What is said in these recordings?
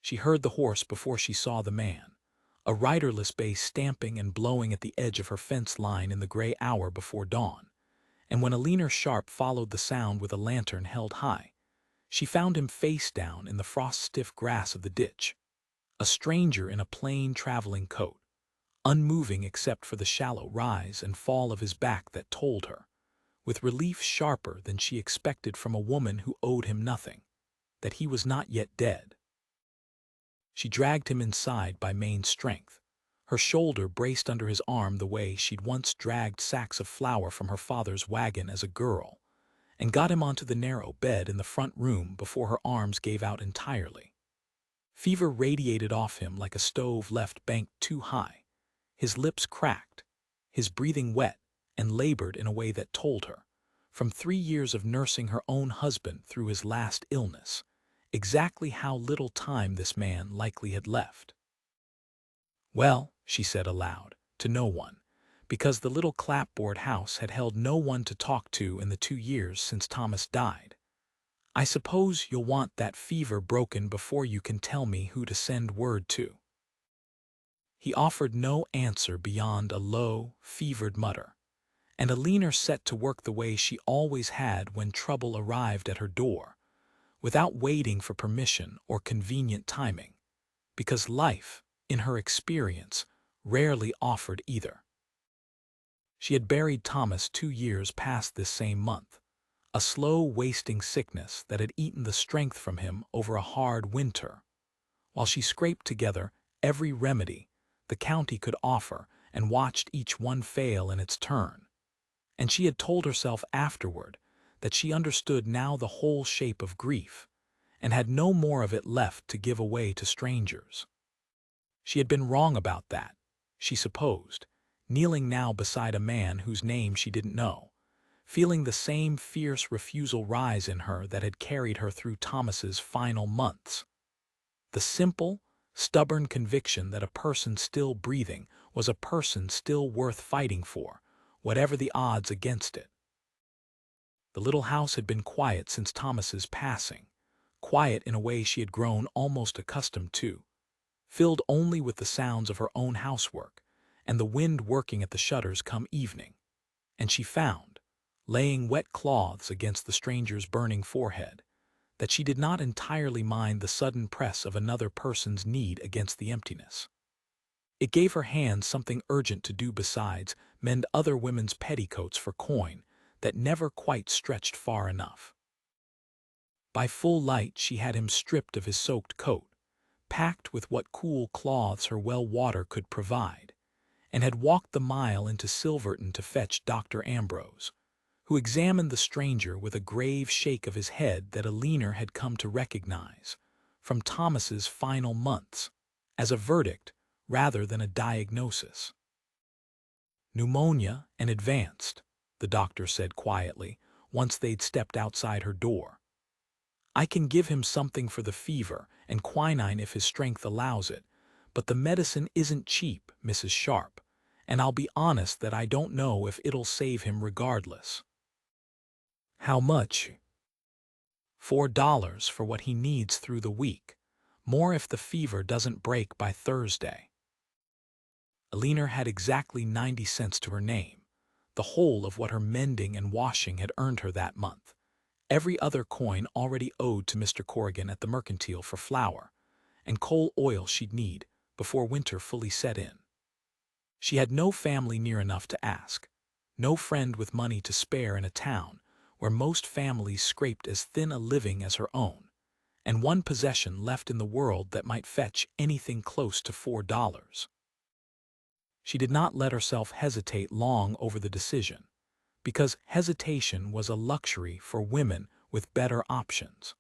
She heard the horse before she saw the man, a riderless bay stamping and blowing at the edge of her fence line in the gray hour before dawn. And when a leaner Sharp followed the sound with a lantern held high, she found him face down in the frost-stiff grass of the ditch, a stranger in a plain traveling coat, unmoving except for the shallow rise and fall of his back that told her, with relief sharper than she expected from a woman who owed him nothing, that he was not yet dead. She dragged him inside by main strength, her shoulder braced under his arm the way she'd once dragged sacks of flour from her father's wagon as a girl, and got him onto the narrow bed in the front room before her arms gave out entirely. Fever radiated off him like a stove left banked too high, his lips cracked, his breathing wet and labored in a way that told her, from 3 years of nursing her own husband through his last illness, exactly how little time this man likely had left. "Well," she said aloud, to no one, because the little clapboard house had held no one to talk to in the 2 years since Thomas died, "I suppose you'll want that fever broken before you can tell me who to send word to." He offered no answer beyond a low, fevered mutter, and Alina set to work the way she always had when trouble arrived at her door, without waiting for permission or convenient timing, because life, in her experience, rarely offered either. She had buried Thomas 2 years past this same month, a slow wasting sickness that had eaten the strength from him over a hard winter, while she scraped together every remedy the county could offer and watched each one fail in its turn. And she had told herself afterward that she understood now the whole shape of grief, and had no more of it left to give away to strangers. She had been wrong about that, she supposed, kneeling now beside a man whose name she didn't know, feeling the same fierce refusal rise in her that had carried her through Thomas's final months. The simple, stubborn conviction that a person still breathing was a person still worth fighting for, whatever the odds against it. The little house had been quiet since Thomas's passing, quiet in a way she had grown almost accustomed to, filled only with the sounds of her own housework and the wind working at the shutters come evening. And she found, laying wet cloths against the stranger's burning forehead, that she did not entirely mind the sudden press of another person's need against the emptiness. It gave her hands something urgent to do besides mend other women's petticoats for coin that never quite stretched far enough. By full light she had him stripped of his soaked coat, packed with what cool cloths her well water could provide, and had walked the mile into Silverton to fetch Dr. Ambrose, who examined the stranger with a grave shake of his head that Alina had come to recognize, from Thomas's final months, as a verdict rather than a diagnosis. "Pneumonia and advanced," the doctor said quietly, once they'd stepped outside her door. "I can give him something for the fever and quinine if his strength allows it, but the medicine isn't cheap, Mrs. Sharp, and I'll be honest that I don't know if it'll save him regardless." "How much?" $4 for what he needs through the week, more if the fever doesn't break by Thursday." Alina had exactly 90 cents to her name, the whole of what her mending and washing had earned her that month, every other coin already owed to Mr. Corrigan at the mercantile for flour and coal oil she'd need before winter fully set in. She had no family near enough to ask, no friend with money to spare in a town where most families scraped as thin a living as her own, and one possession left in the world that might fetch anything close to $4. She did not let herself hesitate long over the decision, because hesitation was a luxury for women with better options.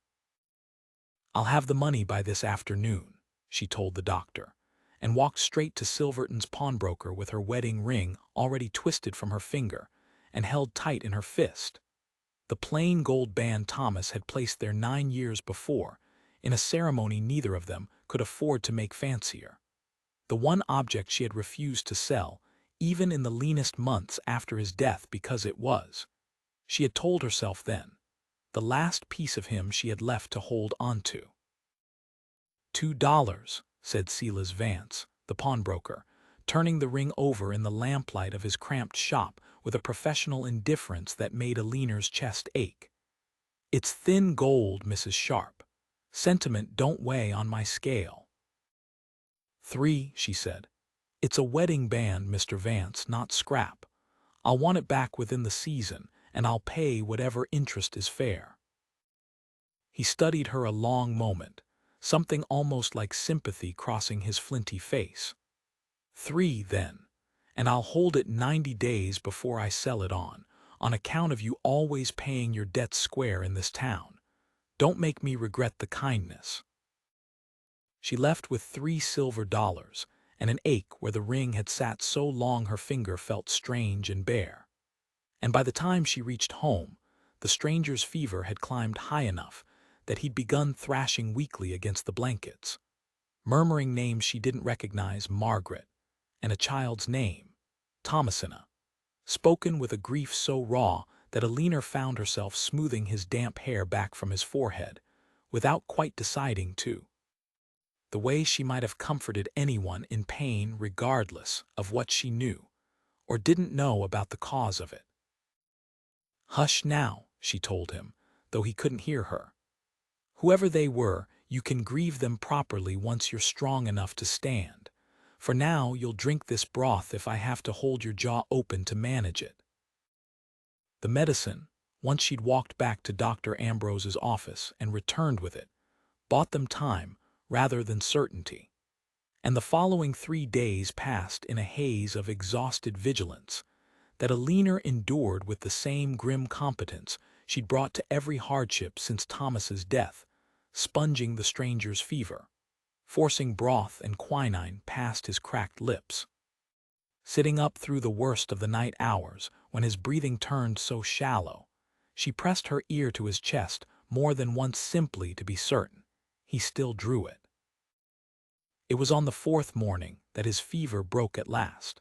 "I'll have the money by this afternoon," she told the doctor, and walked straight to Silverton's pawnbroker with her wedding ring already twisted from her finger and held tight in her fist, the plain gold band Thomas had placed there 9 years before, in a ceremony neither of them could afford to make fancier, the one object she had refused to sell, even in the leanest months after his death, because it was, she had told herself then, the last piece of him she had left to hold onto. $2, said Silas Vance, the pawnbroker, turning the ring over in the lamplight of his cramped shop with a professional indifference that made Alina's chest ache. It's thin gold, Mrs. Sharp. Sentiment don't weigh on my scale. 3, she said. It's a wedding band, Mr. Vance, not scrap. I'll want it back within the season, and I'll pay whatever interest is fair. He studied her a long moment, something almost like sympathy crossing his flinty face. 3, then, and I'll hold it 90 days before I sell it on account of you always paying your debts square in this town. Don't make me regret the kindness. She left with $3 and an ache where the ring had sat so long her finger felt strange and bare. And by the time she reached home, the stranger's fever had climbed high enough that he'd begun thrashing weakly against the blankets, murmuring names she didn't recognize, Margaret, and a child's name, Thomasina, spoken with a grief so raw that Alina found herself smoothing his damp hair back from his forehead, without quite deciding to. The way she might have comforted anyone in pain regardless of what she knew or didn't know about the cause of it. Hush now, she told him, though he couldn't hear her. Whoever they were, you can grieve them properly once you're strong enough to stand. For now you'll drink this broth if I have to hold your jaw open to manage it. The medicine, once she'd walked back to Dr. Ambrose's office and returned with it, bought them time rather than certainty. And the following 3 days passed in a haze of exhausted vigilance that Alina endured with the same grim competence she'd brought to every hardship since Thomas's death, sponging the stranger's fever, forcing broth and quinine past his cracked lips. Sitting up through the worst of the night hours, when his breathing turned so shallow, she pressed her ear to his chest more than once simply to be certain he still drew it. It was on the 4th morning that his fever broke at last,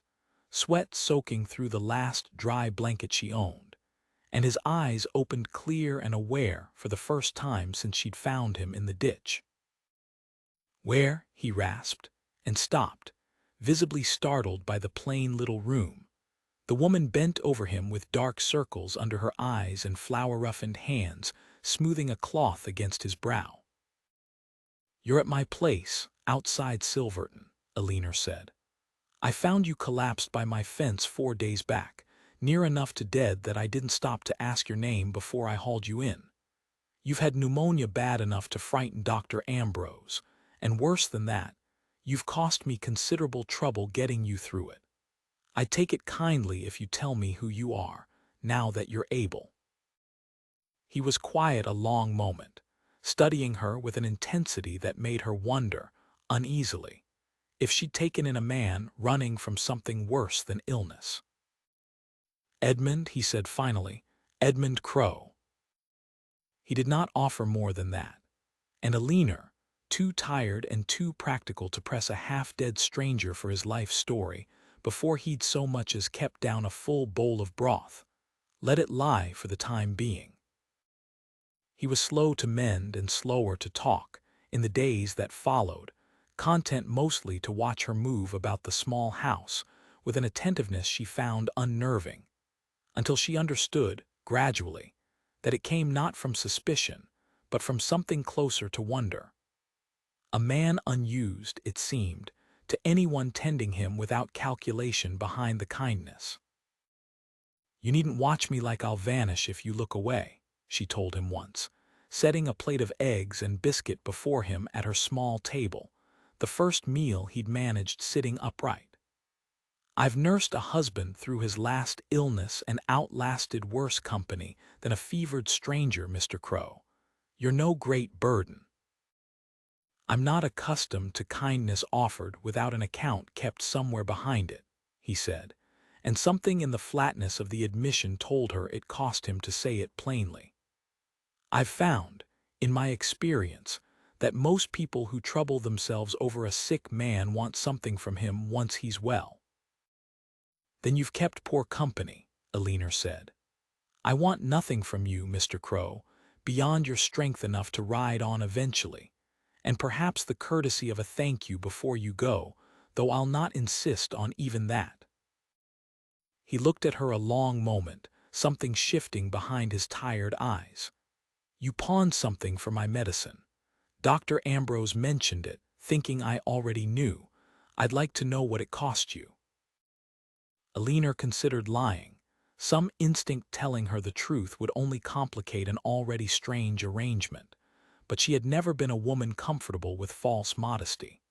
sweat soaking through the last dry blanket she owned, and his eyes opened clear and aware for the first time since she'd found him in the ditch. "Where?" he rasped, and stopped, visibly startled by the plain little room. The woman bent over him with dark circles under her eyes and flower-roughened hands smoothing a cloth against his brow. "You're at my place, outside Silverton," Alina said. "I found you collapsed by my fence 4 days back, near enough to dead that I didn't stop to ask your name before I hauled you in. You've had pneumonia bad enough to frighten Dr. Ambrose, and worse than that, you've cost me considerable trouble getting you through it. I'd take it kindly if you tell me who you are, now that you're able." He was quiet a long moment, studying her with an intensity that made her wonder, uneasily, if she'd taken in a man running from something worse than illness. "Edmund," he said finally, "Edmund Crow." He did not offer more than that, and Alina, too tired and too practical to press a half-dead stranger for his life story before he'd so much as kept down a full bowl of broth, let it lie for the time being. He was slow to mend and slower to talk in the days that followed, content mostly to watch her move about the small house with an attentiveness she found unnerving, until she understood, gradually, that it came not from suspicion, but from something closer to wonder. A man unused, it seemed, to anyone tending him without calculation behind the kindness. "You needn't watch me like I'll vanish if you look away," she told him once, setting a plate of eggs and biscuit before him at her small table, the first meal he'd managed sitting upright. "I've nursed a husband through his last illness and outlasted worse company than a fevered stranger, Mr. Crow. You're no great burden." "I'm not accustomed to kindness offered without an account kept somewhere behind it," he said, and something in the flatness of the admission told her it cost him to say it plainly. "I've found, in my experience, that most people who trouble themselves over a sick man want something from him once he's well." "Then you've kept poor company," Alina said. "I want nothing from you, Mr. Crow, beyond your strength enough to ride on eventually, and perhaps the courtesy of a thank you before you go, though I'll not insist on even that." He looked at her a long moment, something shifting behind his tired eyes. "You pawned something for my medicine. Dr. Ambrose mentioned it, thinking I already knew. I'd like to know what it cost you." Alina considered lying. Some instinct telling her the truth would only complicate an already strange arrangement, but she had never been a woman comfortable with false modesty.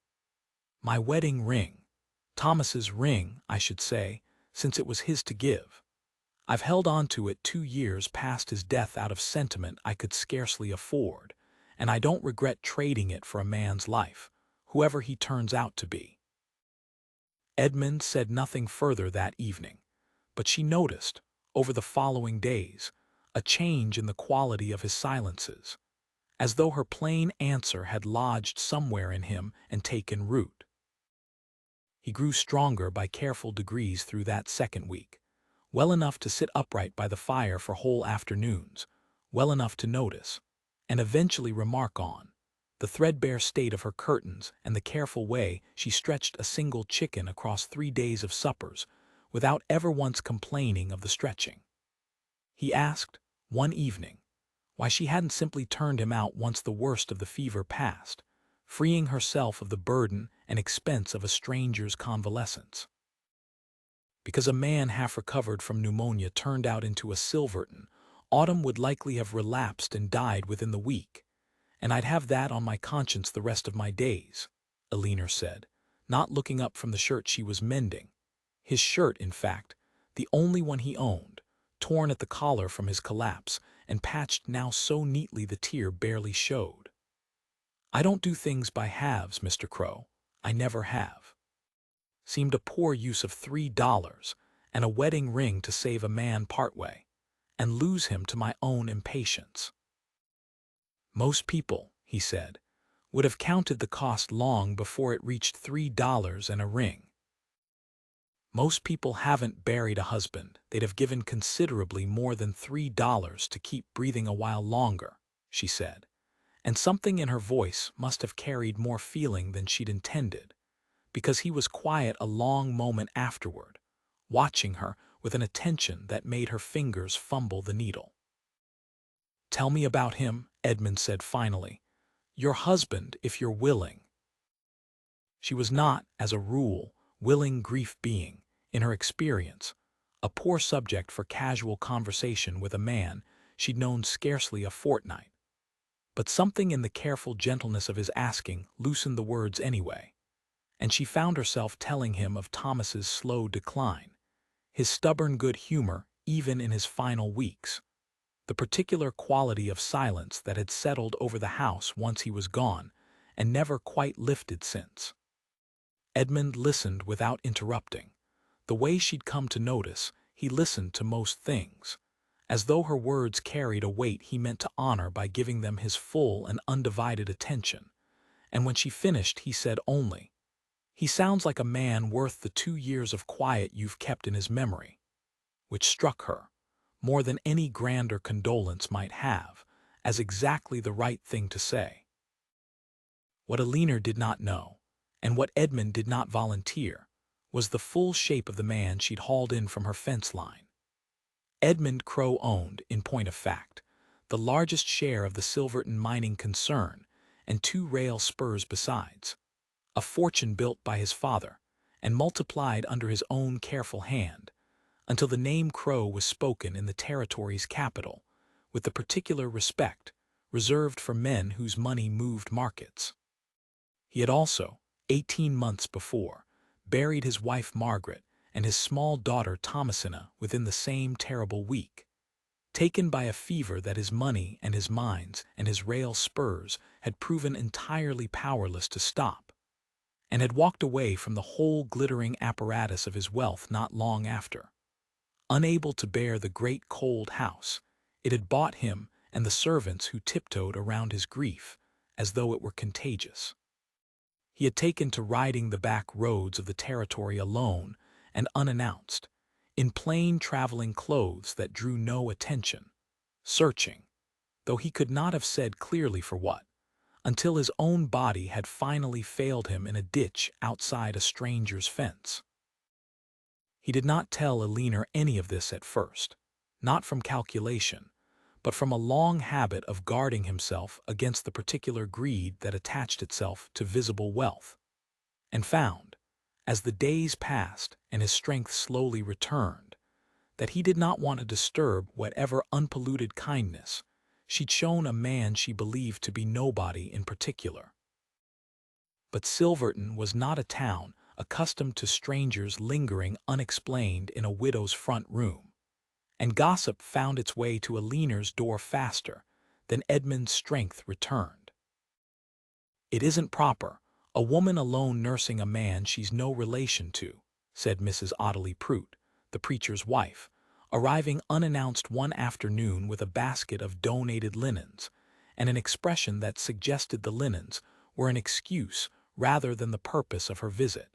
"My wedding ring. Thomas's ring, I should say, since it was his to give. I've held on to it 2 years past his death out of sentiment I could scarcely afford, and I don't regret trading it for a man's life, whoever he turns out to be." Edmund said nothing further that evening, but she noticed, over the following days, a change in the quality of his silences, as though her plain answer had lodged somewhere in him and taken root. He grew stronger by careful degrees through that second week, well enough to sit upright by the fire for whole afternoons, well enough to notice, and eventually remark on, the threadbare state of her curtains and the careful way she stretched a single chicken across 3 days of suppers without ever once complaining of the stretching. He asked, one evening, why she hadn't simply turned him out once the worst of the fever passed, freeing herself of the burden and expense of a stranger's convalescence. Because a man half recovered from pneumonia turned out into a Silverton, Autumn would likely have relapsed and died within the week, and I'd have that on my conscience the rest of my days, Alina said, not looking up from the shirt she was mending. His shirt, in fact, the only one he owned, torn at the collar from his collapse and patched now so neatly the tear barely showed. "I don't do things by halves, Mr. Crow. I never have." Seemed a poor use of $3 and a wedding ring to save a man partway, and lose him to my own impatience. "Most people," he said, "would have counted the cost long before it reached $3 and a ring. Most people haven't buried a husband they'd have given considerably more than $3 to keep breathing a while longer," she said, and something in her voice must have carried more feeling than she'd intended, because he was quiet a long moment afterward, watching her with an attention that made her fingers fumble the needle. "Tell me about him," Edmund said finally. "Your husband, if you're willing." She was not, as a rule, willing grief being, in her experience, a poor subject for casual conversation with a man she'd known scarcely a fortnight. But something in the careful gentleness of his asking loosened the words anyway, and she found herself telling him of Thomas's slow decline, his stubborn good humor even in his final weeks, the particular quality of silence that had settled over the house once he was gone and never quite lifted since. Edmund listened without interrupting. The way she'd come to notice, he listened to most things, as though her words carried a weight he meant to honor by giving them his full and undivided attention, and when she finished he said only, "He sounds like a man worth the 2 years of quiet you've kept in his memory," which struck her, more than any grander condolence might have, as exactly the right thing to say. What Alina did not know, and what Edmund did not volunteer, was the full shape of the man she'd hauled in from her fence line. Edmund Crow owned, in point of fact, the largest share of the Silverton mining concern and 2 rail spurs besides, a fortune built by his father and multiplied under his own careful hand, until the name Crow was spoken in the territory's capital, with the particular respect reserved for men whose money moved markets. He had also, 18 months before, buried his wife Margaret and his small daughter Thomasina within the same terrible week, taken by a fever that his money and his mines and his rail spurs had proven entirely powerless to stop, and had walked away from the whole glittering apparatus of his wealth not long after. Unable to bear the great cold house, it had bought him and the servants who tiptoed around his grief as though it were contagious. He had taken to riding the back roads of the territory alone and unannounced, in plain traveling clothes that drew no attention, searching, though he could not have said clearly for what, until his own body had finally failed him in a ditch outside a stranger's fence. He did not tell Alina any of this at first, not from calculation, but from a long habit of guarding himself against the particular greed that attached itself to visible wealth, and found, as the days passed and his strength slowly returned, that he did not want to disturb whatever unpolluted kindness she'd shown a man she believed to be nobody in particular. But Silverton was not a town accustomed to strangers lingering unexplained in a widow's front room, and gossip found its way to Alina's door faster than Edmund's strength returned. "It isn't proper, a woman alone nursing a man she's no relation to," said Mrs. Audley Prout, the preacher's wife, arriving unannounced one afternoon with a basket of donated linens, and an expression that suggested the linens were an excuse rather than the purpose of her visit.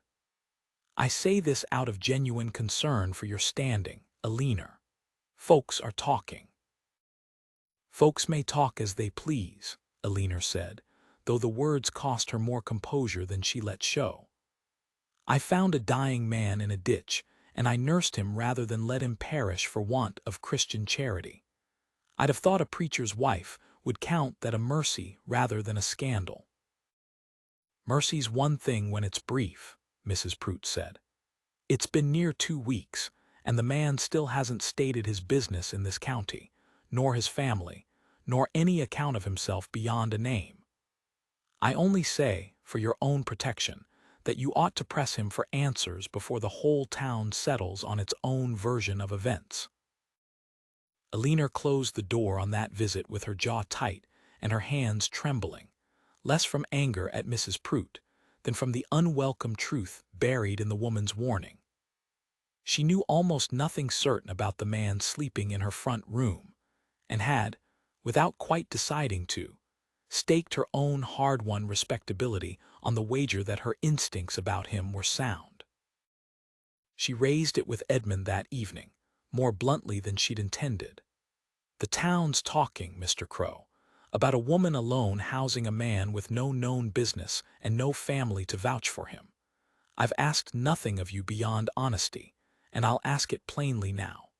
"I say this out of genuine concern for your standing, Alina. Folks are talking." "Folks may talk as they please," Alina said, though the words cost her more composure than she let show. "I found a dying man in a ditch, and I nursed him rather than let him perish for want of Christian charity. I'd have thought a preacher's wife would count that a mercy rather than a scandal." "Mercy's one thing when it's brief," Mrs. Prout said. "It's been near 2 weeks, and the man still hasn't stated his business in this county, nor his family, nor any account of himself beyond a name. I only say, for your own protection, that you ought to press him for answers before the whole town settles on its own version of events." Alina closed the door on that visit with her jaw tight and her hands trembling, less from anger at Mrs. Prout than from the unwelcome truth buried in the woman's warning. She knew almost nothing certain about the man sleeping in her front room, and had, without quite deciding to, staked her own hard-won respectability on the wager that her instincts about him were sound. She raised it with Edmund that evening, more bluntly than she'd intended. "The town's talking, Mr. Crow, about a woman alone housing a man with no known business and no family to vouch for him. I've asked nothing of you beyond honesty, and I'll ask it plainly now.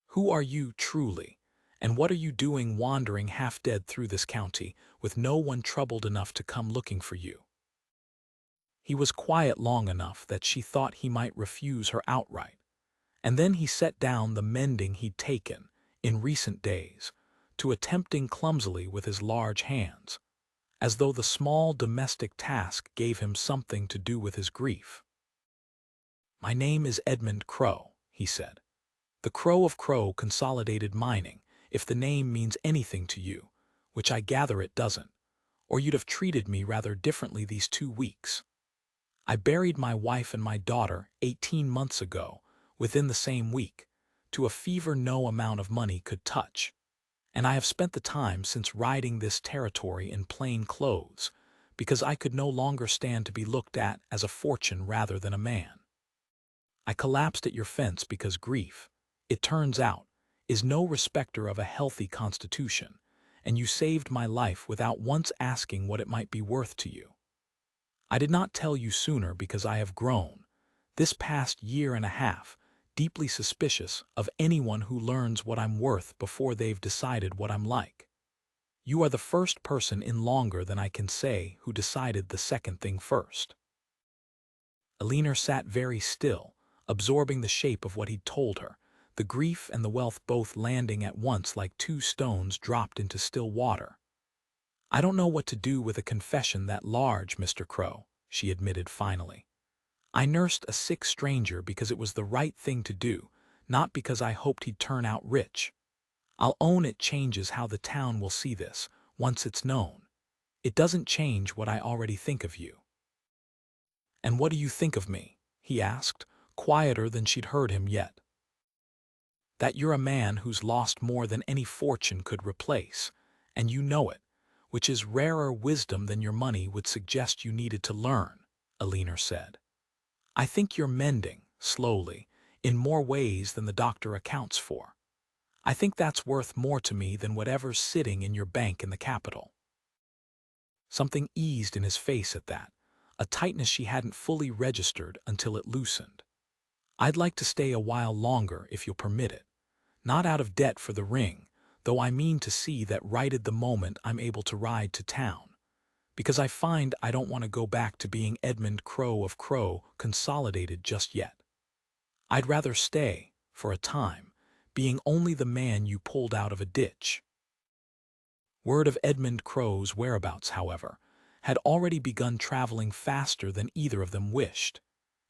Who are you truly, and what are you doing wandering half-dead through this county with no one troubled enough to come looking for you?" He was quiet long enough that she thought he might refuse her outright, and then he set down the mending he'd taken, in recent days, to attempting clumsily with his large hands, as though the small domestic task gave him something to do with his grief. "My name is Edmund Crow," he said. "The Crow of Crow Consolidated Mining, if the name means anything to you, which I gather it doesn't, or you'd have treated me rather differently these 2 weeks. I buried my wife and my daughter 18 months ago, within the same week, to a fever no amount of money could touch, and I have spent the time since riding this territory in plain clothes, because I could no longer stand to be looked at as a fortune rather than a man. I collapsed at your fence because grief, it turns out, is no respecter of a healthy constitution, and you saved my life without once asking what it might be worth to you. I did not tell you sooner because I have grown, this past year and a half, deeply suspicious of anyone who learns what I'm worth before they've decided what I'm like. You are the first person in longer than I can say who decided the second thing first." Alina sat very still, absorbing the shape of what he'd told her, the grief and the wealth both landing at once like 2 stones dropped into still water. "I don't know what to do with a confession that large, Mr. Crow," she admitted finally. "I nursed a sick stranger because it was the right thing to do, not because I hoped he'd turn out rich. I'll own it changes how the town will see this, once it's known. It doesn't change what I already think of you." "And what do you think of me?" he asked, quieter than she'd heard him yet. "That you're a man who's lost more than any fortune could replace, and you know it, which is rarer wisdom than your money would suggest you needed to learn," Alina said. "I think you're mending, slowly, in more ways than the doctor accounts for. I think that's worth more to me than whatever's sitting in your bank in the capital." Something eased in his face at that, a tightness she hadn't fully registered until it loosened. "I'd like to stay a while longer if you'll permit it. Not out of debt for the ring, though I mean to see that righted the moment I'm able to ride to town. Because I find I don't want to go back to being Edmund Crow of Crow Consolidated just yet. I'd rather stay, for a time, being only the man you pulled out of a ditch." Word of Edmund Crow's whereabouts, however, had already begun traveling faster than either of them wished,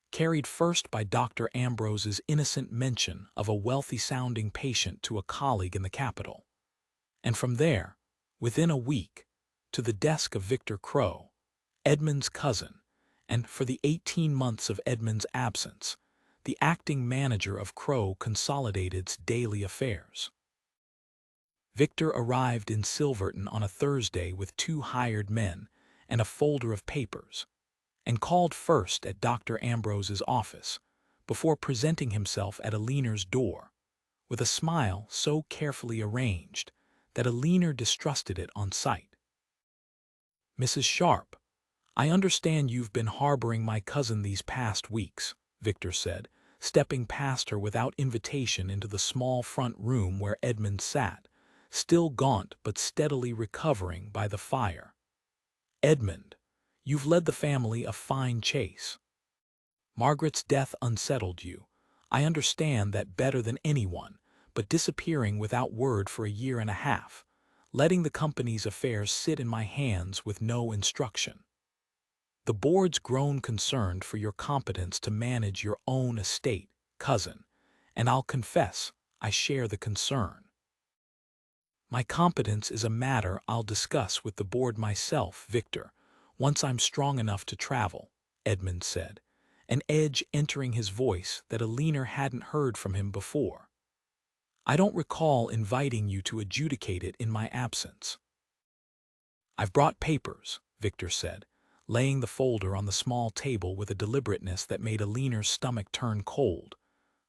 carried first by Dr. Ambrose's innocent mention of a wealthy-sounding patient to a colleague in the capital, and from there, within a week, to the desk of Victor Crow, Edmund's cousin, and for the 18 months of Edmund's absence, the acting manager of Crow Consolidated's daily affairs. Victor arrived in Silverton on a Thursday with 2 hired men and a folder of papers, and called first at Dr. Ambrose's office, before presenting himself at Aline's door, with a smile so carefully arranged that Aline distrusted it on sight. "Mrs. Sharp, I understand you've been harboring my cousin these past weeks," Victor said, stepping past her without invitation into the small front room where Edmund sat, still gaunt but steadily recovering by the fire. "Edmund, you've led the family a fine chase. Margaret's death unsettled you. I understand that better than anyone, but disappearing without word for a year and a half, letting the company's affairs sit in my hands with no instruction. The board's grown concerned for your competence to manage your own estate, cousin, and I'll confess I share the concern. My competence is a matter I'll discuss with the board myself, Victor, once I'm strong enough to travel," Edmund said, an edge entering his voice that Aline hadn't heard from him before. "I don't recall inviting you to adjudicate it in my absence." "I've brought papers," Victor said, laying the folder on the small table with a deliberateness that made Aline's stomach turn cold,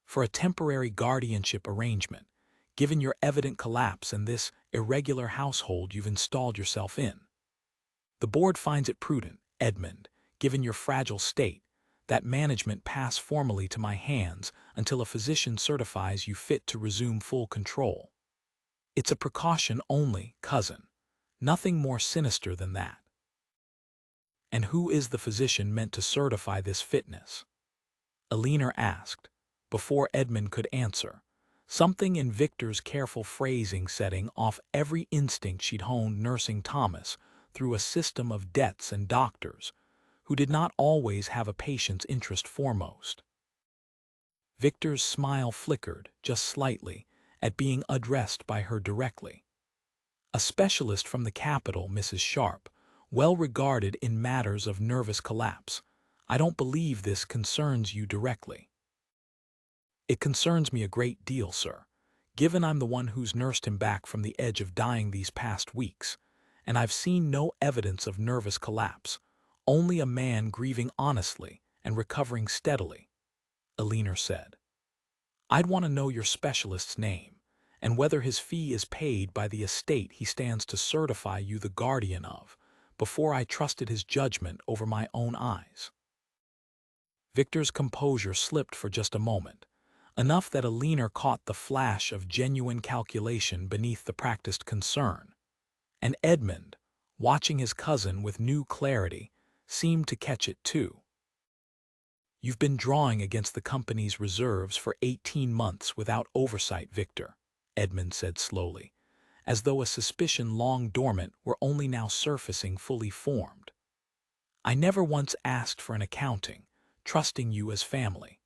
"for a temporary guardianship arrangement, given your evident collapse and this irregular household you've installed yourself in. The board finds it prudent, Edmund, given your fragile state, that management pass formally to my hands until a physician certifies you fit to resume full control. It's a precaution only, cousin, nothing more sinister than that." "And who is the physician meant to certify this fitness?" Aline asked, before Edmund could answer, something in Victor's careful phrasing setting off every instinct she'd honed nursing Thomas through a system of debts and doctors, who did not always have a patient's interest foremost. Victor's smile flickered, just slightly, at being addressed by her directly. "A specialist from the capital, Mrs. Sharp, well regarded in matters of nervous collapse. I don't believe this concerns you directly." "It concerns me a great deal, sir, given I'm the one who's nursed him back from the edge of dying these past weeks, and I've seen no evidence of nervous collapse, only a man grieving honestly and recovering steadily," Aline said. "I'd want to know your specialist's name, and whether his fee is paid by the estate he stands to certify you the guardian of, before I trusted his judgment over my own eyes." Victor's composure slipped for just a moment, enough that Aline caught the flash of genuine calculation beneath the practiced concern, and Edmund, watching his cousin with new clarity, seemed to catch it too. "You've been drawing against the company's reserves for 18 months without oversight, Victor," Edmund said slowly, as though a suspicion long dormant were only now surfacing fully formed. "I never once asked for an accounting, trusting you as family.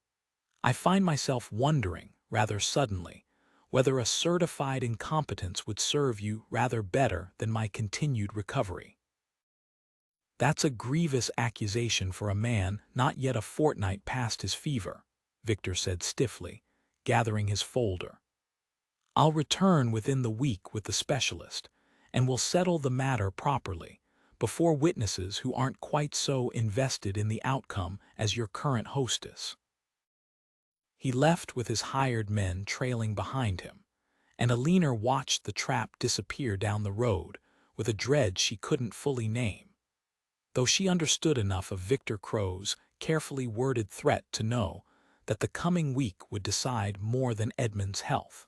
I find myself wondering, rather suddenly, whether a certified incompetence would serve you rather better than my continued recovery." "That's a grievous accusation for a man not yet a fortnight past his fever," Victor said stiffly, gathering his folder. "I'll return within the week with the specialist, and we'll settle the matter properly, before witnesses who aren't quite so invested in the outcome as your current hostess." He left with his hired men trailing behind him, and Aline watched the trap disappear down the road with a dread she couldn't fully name. though she understood enough of Victor Crow's carefully worded threat to know that the coming week would decide more than Edmund's health.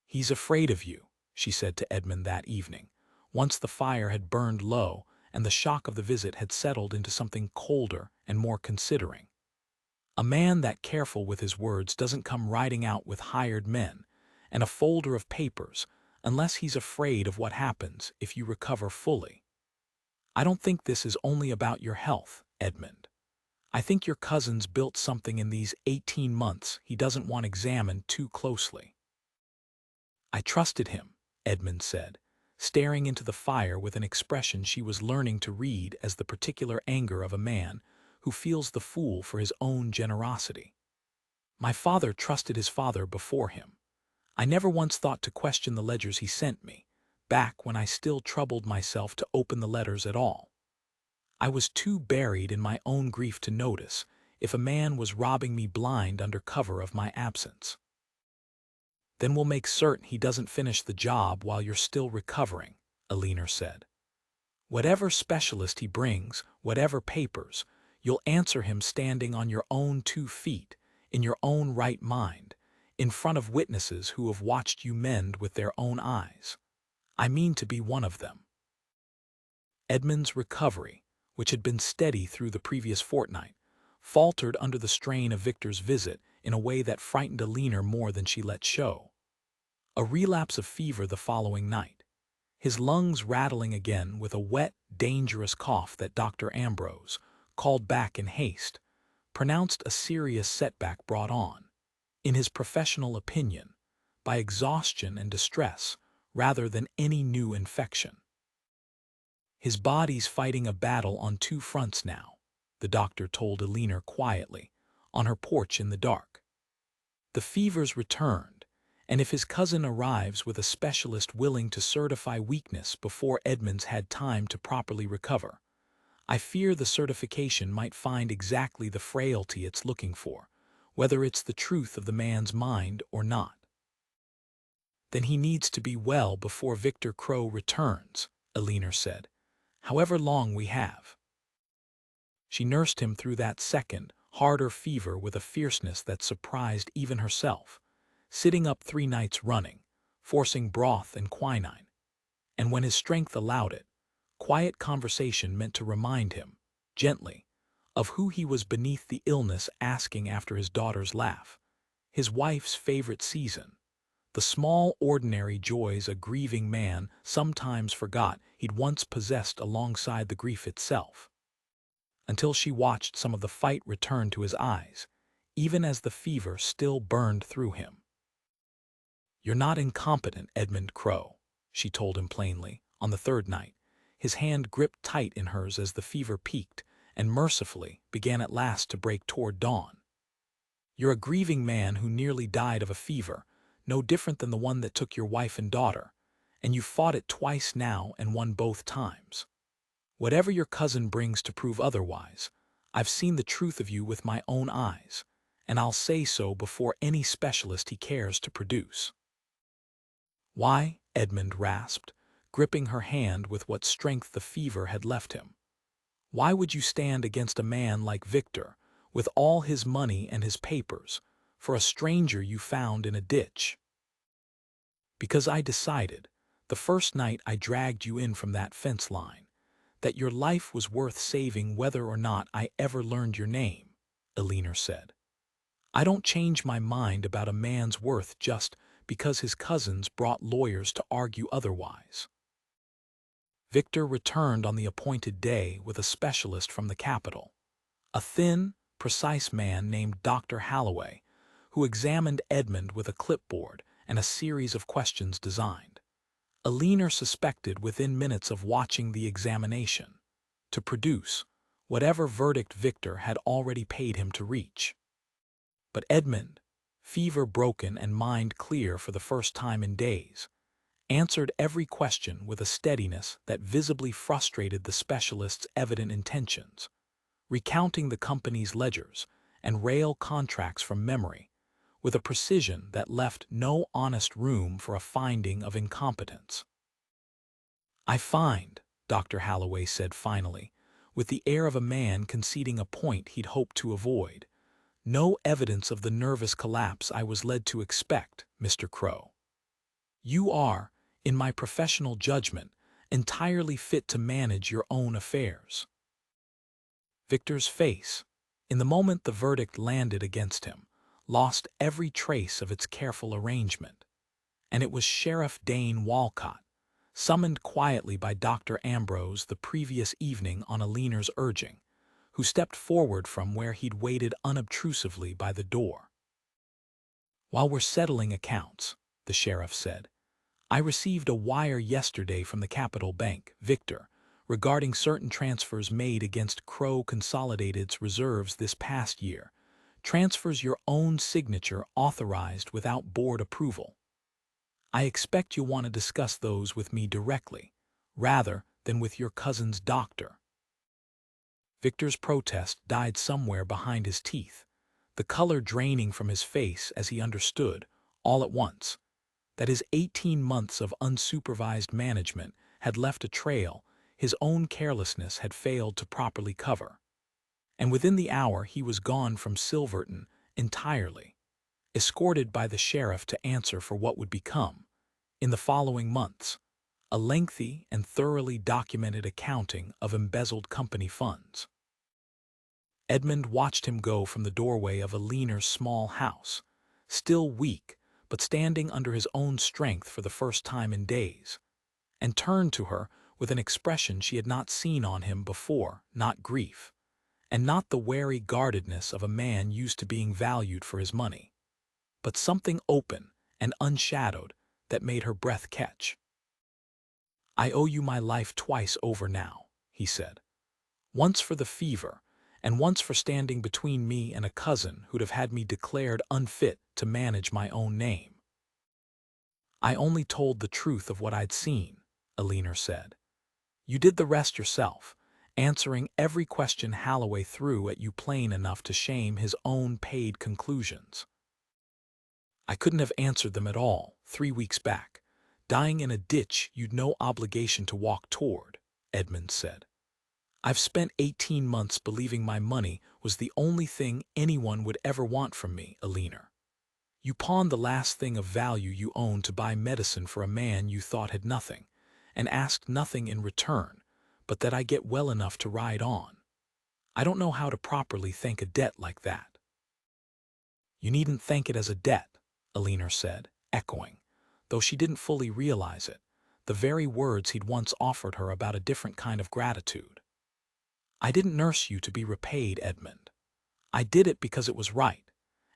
"He's afraid of you," she said to Edmund that evening, once the fire had burned low and the shock of the visit had settled into something colder and more considering. "A man that careful with his words doesn't come riding out with hired men and a folder of papers unless he's afraid of what happens if you recover fully. I don't think this is only about your health, Edmund. I think your cousin's built something in these 18 months he doesn't want examined too closely." "I trusted him," Edmund said, staring into the fire with an expression she was learning to read as the particular anger of a man who feels the fool for his own generosity. "My father trusted his father before him. I never once thought to question the ledgers he sent me, back when I still troubled myself to open the letters at all. I was too buried in my own grief to notice if a man was robbing me blind under cover of my absence." "Then we'll make certain he doesn't finish the job while you're still recovering," Alina said. "Whatever specialist he brings, whatever papers, you'll answer him standing on your own 2 feet, in your own right mind, in front of witnesses who have watched you mend with their own eyes. I mean to be one of them." Edmund's recovery, which had been steady through the previous fortnight, faltered under the strain of Victor's visit in a way that frightened Alina more than she let show. A relapse of fever the following night, his lungs rattling again with a wet, dangerous cough that Dr. Ambrose, called back in haste, pronounced a serious setback brought on, in his professional opinion, by exhaustion and distress rather than any new infection. "His body's fighting a battle on 2 fronts now," the doctor told Alina quietly, on her porch in the dark. "The fever's returned, and if his cousin arrives with a specialist willing to certify weakness before Edmund's had time to properly recover, I fear the certification might find exactly the frailty it's looking for, whether it's the truth of the man's mind or not." "Then he needs to be well before Victor Crow returns," Alina said, "however long we have." She nursed him through that second, harder fever with a fierceness that surprised even herself, sitting up 3 nights running, forcing broth and quinine, and when his strength allowed it, quiet conversation meant to remind him, gently, of who he was beneath the illness, asking after his daughter's laugh, his wife's favorite season, the small ordinary joys a grieving man sometimes forgot he'd once possessed alongside the grief itself. Until she watched some of the fight return to his eyes, even as the fever still burned through him. "You're not incompetent, Edmund Crow," she told him plainly, on the 3rd night, his hand gripped tight in hers as the fever peaked and mercifully began at last to break toward dawn. "You're a grieving man who nearly died of a fever, no different than the one that took your wife and daughter, and you fought it twice now and won both times. Whatever your cousin brings to prove otherwise, I've seen the truth of you with my own eyes, and I'll say so before any specialist he cares to produce." "Why?" Edmund rasped, gripping her hand with what strength the fever had left him. "Why would you stand against a man like Victor, with all his money and his papers, for a stranger you found in a ditch?" "Because I decided, the first night I dragged you in from that fence line, that your life was worth saving whether or not I ever learned your name," Alina said. "I don't change my mind about a man's worth just because his cousins brought lawyers to argue otherwise." Victor returned on the appointed day with a specialist from the capital, a thin, precise man named Dr. Halloway, who examined Edmund with a clipboard and a series of questions designed, Alina suspected within minutes of watching the examination, to produce whatever verdict Victor had already paid him to reach. But Edmund, fever broken and mind clear for the first time in days, answered every question with a steadiness that visibly frustrated the specialist's evident intentions, recounting the company's ledgers and rail contracts from memory, with a precision that left no honest room for a finding of incompetence. "I find," Dr. Holloway said finally, with the air of a man conceding a point he'd hoped to avoid. "No evidence of the nervous collapse I was led to expect, Mr. Crow. You are, in my professional judgment, entirely fit to manage your own affairs." Victor's face, in the moment the verdict landed against him, lost every trace of its careful arrangement. And it was Sheriff Dane Walcott, summoned quietly by Dr. Ambrose the previous evening on Aliner's urging, who stepped forward from where he'd waited unobtrusively by the door. "While we're settling accounts," the sheriff said, "I received a wire yesterday from the Capital Bank, Victor, regarding certain transfers made against Crow Consolidated's reserves this past year, transfers your own signature authorized without board approval. I expect you'll want to discuss those with me directly, rather than with your cousin's doctor." Victor's protest died somewhere behind his teeth, the color draining from his face as he understood, all at once, that his 18 months of unsupervised management had left a trail his own carelessness had failed to properly cover. And within the hour he was gone from Silverton entirely, escorted by the sheriff to answer for what would become, in the following months, a lengthy and thoroughly documented accounting of embezzled company funds. Edmund watched him go from the doorway of Aliner's small house, still weak but standing under his own strength for the first time in days, and turned to her with an expression she had not seen on him before, not grief, and not the wary guardedness of a man used to being valued for his money, but something open and unshadowed that made her breath catch. "I owe you my life twice over now," he said. "Once for the fever, and once for standing between me and a cousin who'd have had me declared unfit to manage my own name." "I only told the truth of what I'd seen," Aliner said. "You did the rest yourself, answering every question Holloway threw at you plain enough to shame his own paid conclusions." "I couldn't have answered them at all 3 weeks back, dying in a ditch you'd no obligation to walk toward," Edmund said. "I've spent 18 months believing my money was the only thing anyone would ever want from me, Aliner. You pawned the last thing of value you owned to buy medicine for a man you thought had nothing, and asked nothing in return, but that I get well enough to ride on. I don't know how to properly thank a debt like that." "You needn't thank it as a debt," Aliner said, echoing, though she didn't fully realize it, the very words he'd once offered her about a different kind of gratitude. "I didn't nurse you to be repaid, Edmund. I did it because it was right,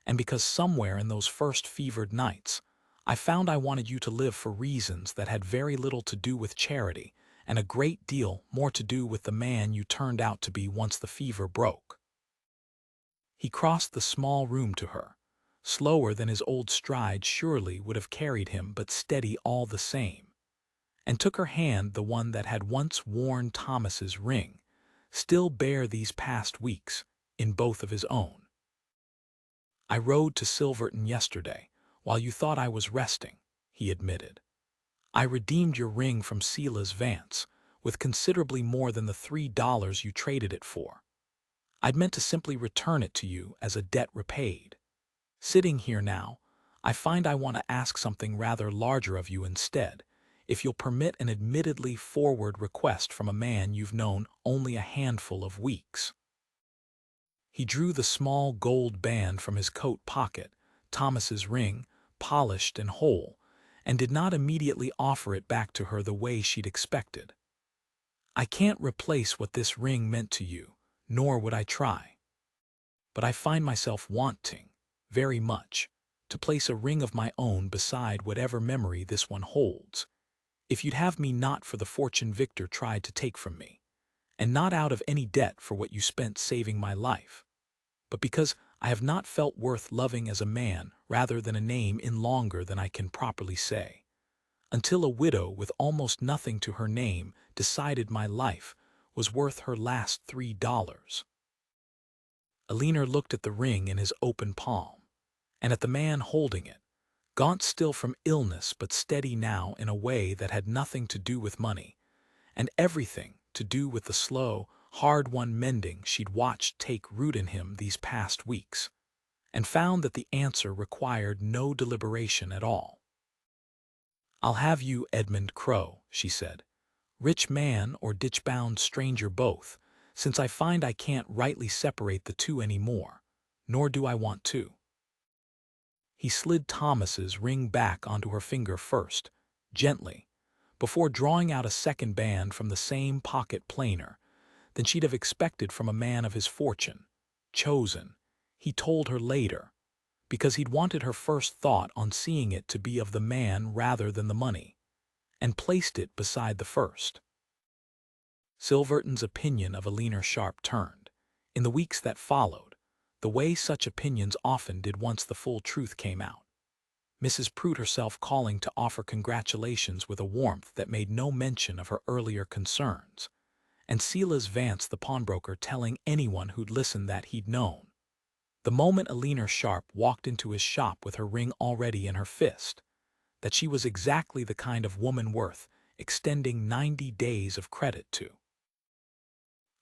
and because somewhere in those first fevered nights, I found I wanted you to live for reasons that had very little to do with charity and a great deal more to do with the man you turned out to be once the fever broke." He crossed the small room to her, slower than his old stride surely would have carried him, but steady all the same, and took her hand, the one that had once worn Thomas's ring, still bare these past weeks, in both of his own. "I rode to Silverton yesterday, while you thought I was resting," he admitted. "I redeemed your ring from Silas Vance, with considerably more than the $3 you traded it for. I'd meant to simply return it to you as a debt repaid. Sitting here now, I find I want to ask something rather larger of you instead, if you'll permit an admittedly forward request from a man you've known only a handful of weeks." He drew the small gold band from his coat pocket, Thomas's ring, polished and whole, and did not immediately offer it back to her the way she'd expected. "I can't replace what this ring meant to you, nor would I try. But I find myself wanting, very much, to place a ring of my own beside whatever memory this one holds, if you'd have me not for the fortune Victor tried to take from me, and not out of any debt for what you spent saving my life, but because I have not felt worth loving as a man rather than a name in longer than I can properly say, until a widow with almost nothing to her name decided my life was worth her last $3. Aliner looked at the ring in his open palm, and at the man holding it, gaunt still from illness but steady now in a way that had nothing to do with money, and everything to do with the slow, hard-won mending she'd watched take root in him these past weeks, and found that the answer required no deliberation at all. "I'll have you, Edmund Crow," she said. "Rich man or ditch-bound stranger both, since I find I can't rightly separate the two any more, nor do I want to." He slid Thomas's ring back onto her finger first, gently, before drawing out a second band from the same pocket plainer than she'd have expected from a man of his fortune, chosen, he told her later, because he'd wanted her first thought on seeing it to be of the man rather than the money, and placed it beside the first. Silverton's opinion of Alina Sharp turned, in the weeks that followed, the way such opinions often did once the full truth came out. Mrs. Prout herself calling to offer congratulations with a warmth that made no mention of her earlier concerns, and Silas Vance the pawnbroker telling anyone who'd listened that he'd known, the moment Alina Sharp walked into his shop with her ring already in her fist, that she was exactly the kind of woman worth extending 90 days of credit to.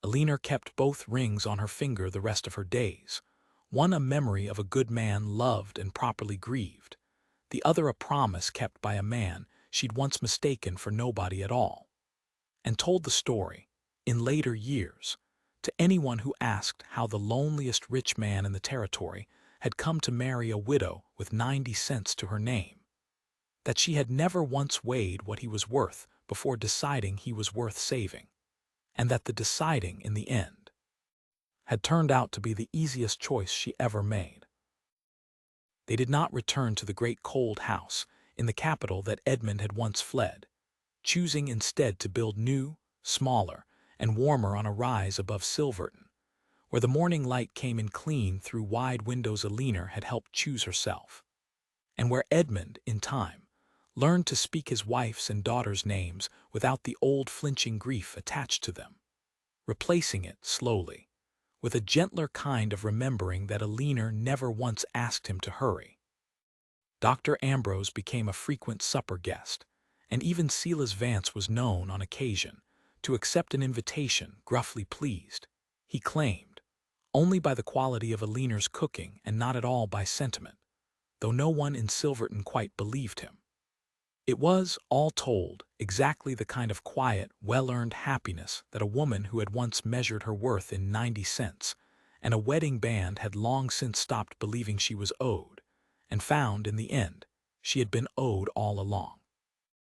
Alina kept both rings on her finger the rest of her days, one a memory of a good man loved and properly grieved, the other a promise kept by a man she'd once mistaken for nobody at all, and told the story, in later years, to anyone who asked how the loneliest rich man in the territory had come to marry a widow with 90 cents to her name, that she had never once weighed what he was worth before deciding he was worth saving, and that the deciding, in the end, had turned out to be the easiest choice she ever made. They did not return to the great cold house in the capital that Edmund had once fled, choosing instead to build new, smaller, and warmer on a rise above Silverton, where the morning light came in clean through wide windows Alina had helped choose herself, and where Edmund, in time, learned to speak his wife's and daughter's names without the old flinching grief attached to them, replacing it, slowly, with a gentler kind of remembering that Alina never once asked him to hurry. Dr. Ambrose became a frequent supper guest, and even Silas Vance was known, on occasion, to accept an invitation, gruffly pleased, he claimed, only by the quality of Alina's cooking and not at all by sentiment, though no one in Silverton quite believed him. It was, all told, exactly the kind of quiet, well-earned happiness that a woman who had once measured her worth in 90 cents and a wedding band had long since stopped believing she was owed, and found, in the end, she had been owed all along.